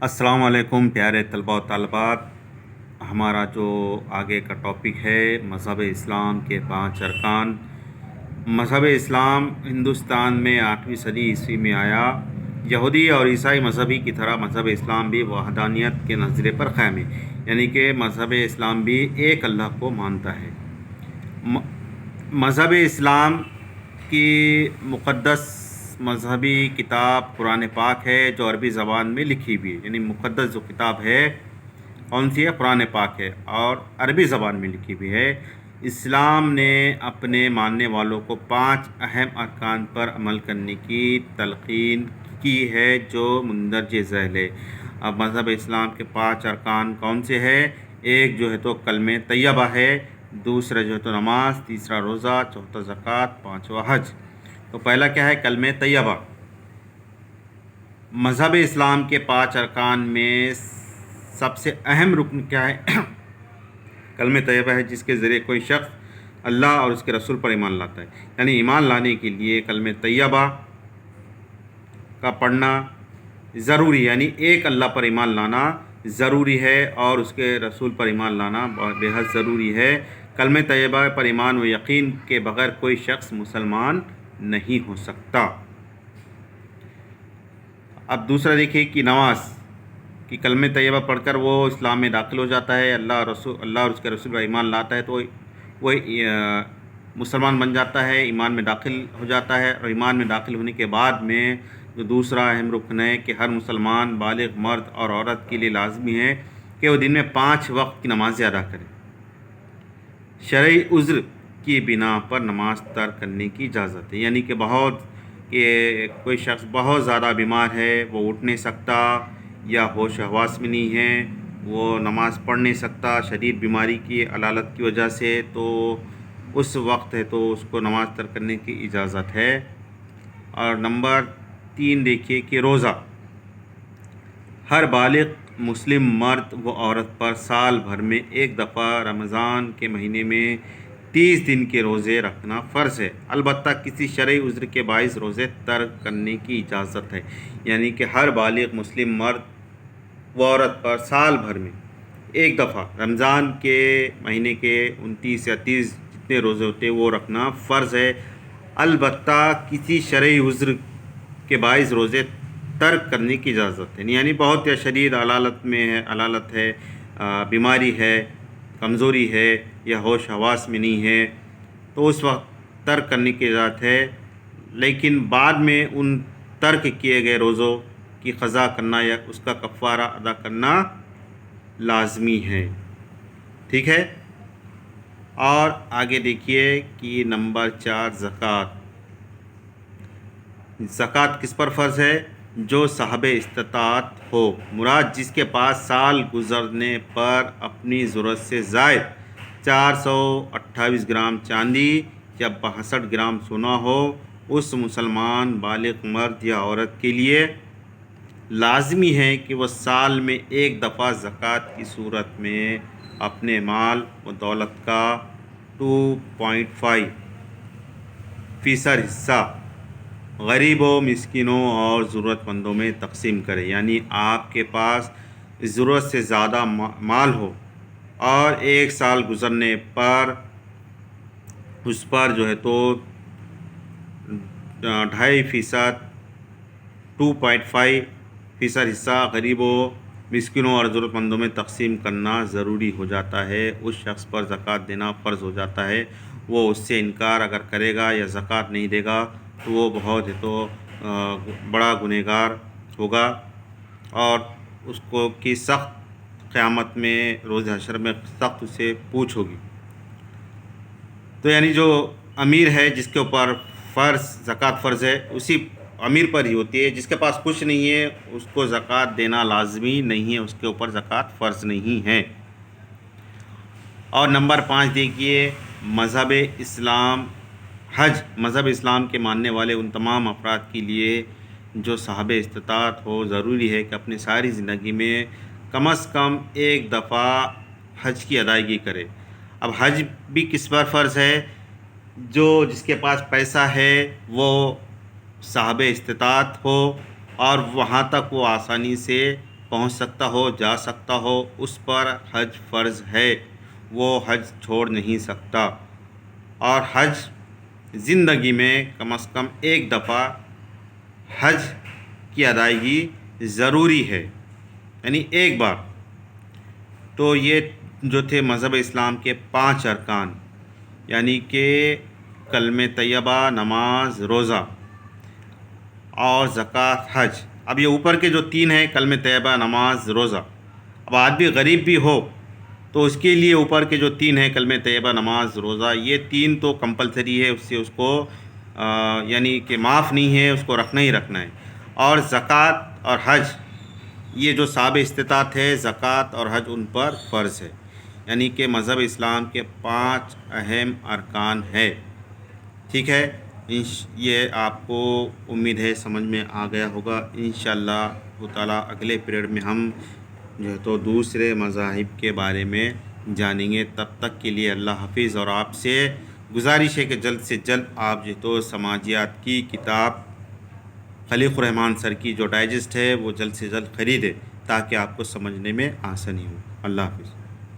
السلام علیکم پیارے طلباء و طالبات۔ ہمارا جو آگے کا ٹاپک ہے مذہب اسلام کے 5 ارکان۔ مذہب اسلام ہندوستان میں 8ویں صدی عیسوی میں آیا۔ یہودی اور عیسائی مذہبی کی طرح مذہب اسلام بھی وحدانیت کے نظریے پر قائم ہے، یعنی کہ مذہب اسلام بھی ایک اللہ کو مانتا ہے۔ مذہب اسلام کی مقدس مذہبی کتاب قرآن پاک ہے، جو عربی زبان میں لکھی ہوئی ہے، یعنی مقدس جو کتاب ہے کون سی ہے؟ قرآن پاک ہے اور عربی زبان میں لکھی ہوئی ہے۔ اسلام نے اپنے ماننے والوں کو 5 اہم ارکان پر عمل کرنے کی تلقین کی ہے جو مندرجہ ذیل ہے۔ اب مذہب اسلام کے 5 ارکان کون سے ہیں؟ ایک جو ہے تو کلمہ طیبہ ہے، دوسرا جو ہے تو نماز، تیسرا روزہ، چوتھا زکوٰۃ، پانچواں حج۔ تو پہلا کیا ہے؟ کلمہ طیبہ۔ مذہب اسلام کے 5 ارکان میں سب سے اہم رکن کیا ہے؟ کلمہ طیبہ ہے، جس کے ذریعے کوئی شخص اللہ اور اس کے رسول پر ایمان لاتا ہے۔ یعنی ایمان لانے کے لیے کلمہ طیبہ کا پڑھنا ضروری ہے، یعنی ایک اللہ پر ایمان لانا ضروری ہے اور اس کے رسول پر ایمان لانا بے حد ضروری ہے۔ کلمہ طیبہ پر ایمان و یقین کے بغیر کوئی شخص مسلمان نہیں ہو سکتا۔ اب دوسرا دیکھیے کہ نماز کی کلمہ طیبہ پڑھ کر وہ اسلام میں داخل ہو جاتا ہے، اللہ اور اس کے رسول پر ایمان لاتا ہے تو وہ مسلمان بن جاتا ہے، ایمان میں داخل ہو جاتا ہے۔ اور ایمان میں داخل ہونے کے بعد میں جو دوسرا اہم رکن ہے کہ ہر مسلمان بالغ مرد اور عورت کے لیے لازمی ہے کہ وہ دن میں 5 وقت کی نمازیں ادا کرے۔ شرعی عذر کی بنا پر نماز ترک کرنے کی اجازت ہے، یعنی کہ کوئی شخص بہت زیادہ بیمار ہے، وہ اٹھ نہیں سکتا یا ہوش حواس میں نہیں ہے، وہ نماز پڑھ نہیں سکتا شدید بیماری کی علالت کی وجہ سے، تو اس وقت ہے تو اس کو نماز ترک کرنے کی اجازت ہے۔ اور نمبر 3 دیکھیے کہ روزہ ہر بالغ مسلم مرد و عورت پر سال بھر میں ایک دفعہ رمضان کے مہینے میں 30 دن کے روزے رکھنا فرض ہے، البتہ کسی شرعی عذر کے باعث روزے ترک کرنے کی اجازت ہے۔ یعنی کہ ہر بالغ مسلم مرد و عورت پر سال بھر میں ایک دفعہ رمضان کے مہینے کے 29 یا 30 جتنے روزے ہوتے ہیں وہ رکھنا فرض ہے، البتہ کسی شرعی عذر کے باعث روزے ترک کرنے کی اجازت ہے، یعنی بہت یا شدید علالت ہے، بیماری ہے، کمزوری ہے یا ہوش حواس میں نہیں ہے تو اس وقت ترک کرنے کی اجازت ہے، لیکن بعد میں ان ترک کیے گئے روزوں کی قضا کرنا یا اس کا کفارہ ادا کرنا لازمی ہے۔ ٹھیک ہے، اور آگے دیکھیے کہ نمبر 4 زکوٰۃ۔ زکوٰۃ کس پر فرض ہے؟ جو صاحب استطاعت ہو، مراد جس کے پاس سال گزرنے پر اپنی ضرورت سے زائد 428 گرام چاندی یا 62 گرام سونا ہو، اس مسلمان بالغ مرد یا عورت کے لیے لازمی ہے کہ وہ سال میں ایک دفعہ زکوٰۃ کی صورت میں اپنے مال و دولت کا 2.5% حصہ غریبوں، مسکینوں اور ضرورت مندوں میں تقسیم کرے۔ یعنی آپ کے پاس ضرورت سے زیادہ مال ہو اور 1 سال گزرنے پر اس پر جو ہے تو 2.5% 2.5% حصہ غریبوں، مسکینوں اور ضرورت مندوں میں تقسیم کرنا ضروری ہو جاتا ہے، اس شخص پر زکوٰۃ دینا فرض ہو جاتا ہے۔ وہ اس سے انکار اگر کرے گا یا زکوٰۃ نہیں دے گا تو وہ بہت ہے تو بڑا گنہگار ہوگا اور اس کو کی سخت قیامت میں روز حشر میں سخت اسے پوچھ ہوگی۔ تو یعنی جو امیر ہے جس کے اوپر زکوٰۃ فرض ہے اسی امیر پر ہی ہوتی ہے، جس کے پاس کچھ نہیں ہے اس کو زکوٰۃ دینا لازمی نہیں ہے، اس کے اوپر زکوٰۃ فرض نہیں ہے۔ اور نمبر 5 دیکھیے مذہب اسلام حج۔ مذہب اسلام کے ماننے والے ان تمام افراد کے لیے جو صاحب استطاعت ہو، ضروری ہے کہ اپنی ساری زندگی میں کم از کم ایک دفعہ حج کی ادائیگی کرے۔ اب حج بھی کس پر فرض ہے؟ جس کے پاس پیسہ ہے وہ صاحب استطاعت ہو اور وہاں تک وہ آسانی سے پہنچ سکتا ہو، جا سکتا ہو، اس پر حج فرض ہے، وہ حج چھوڑ نہیں سکتا۔ اور حج زندگی میں کم از کم ایک دفعہ حج کی ادائیگی ضروری ہے، یعنی ایک بار۔ تو یہ جو تھے مذہب اسلام کے 5 ارکان، یعنی کہ کلمہ طیبہ، نماز، روزہ اور زکوٰۃ، حج۔ اب یہ اوپر کے جو 3 ہیں، کلمہ طیبہ، نماز، روزہ، اب آدمی غریب بھی ہو تو اس کے لیے اوپر کے جو 3 ہیں، کلمہ طیبہ، نماز، روزہ، یہ 3 تو کمپلسری ہے، اس سے اس کو یعنی کہ معاف نہیں ہے، اس کو رکھنا ہی رکھنا ہے۔ اور زکوٰۃ اور حج، یہ جو صاحب استطاعت ہے، زکوٰۃ اور حج ان پر فرض ہے، یعنی کہ مذہب اسلام کے 5 اہم ارکان ہے۔ ٹھیک ہے، یہ آپ کو امید ہے سمجھ میں آ گیا ہوگا۔ انشاءاللہ تعالیٰ اگلے پیریڈ میں ہم جو ہے تو دوسرے مذاہب کے بارے میں جانیں گے۔ تب تک کے لیے اللہ حافظ، اور آپ سے گزارش ہے کہ جلد سے جلد آپ جو تو سماجیات کی کتاب خلیق الرحمن سر کی جو ڈائجسٹ ہے وہ جلد سے جلد خریدیں تاکہ آپ کو سمجھنے میں آسانی ہو۔ اللہ حافظ۔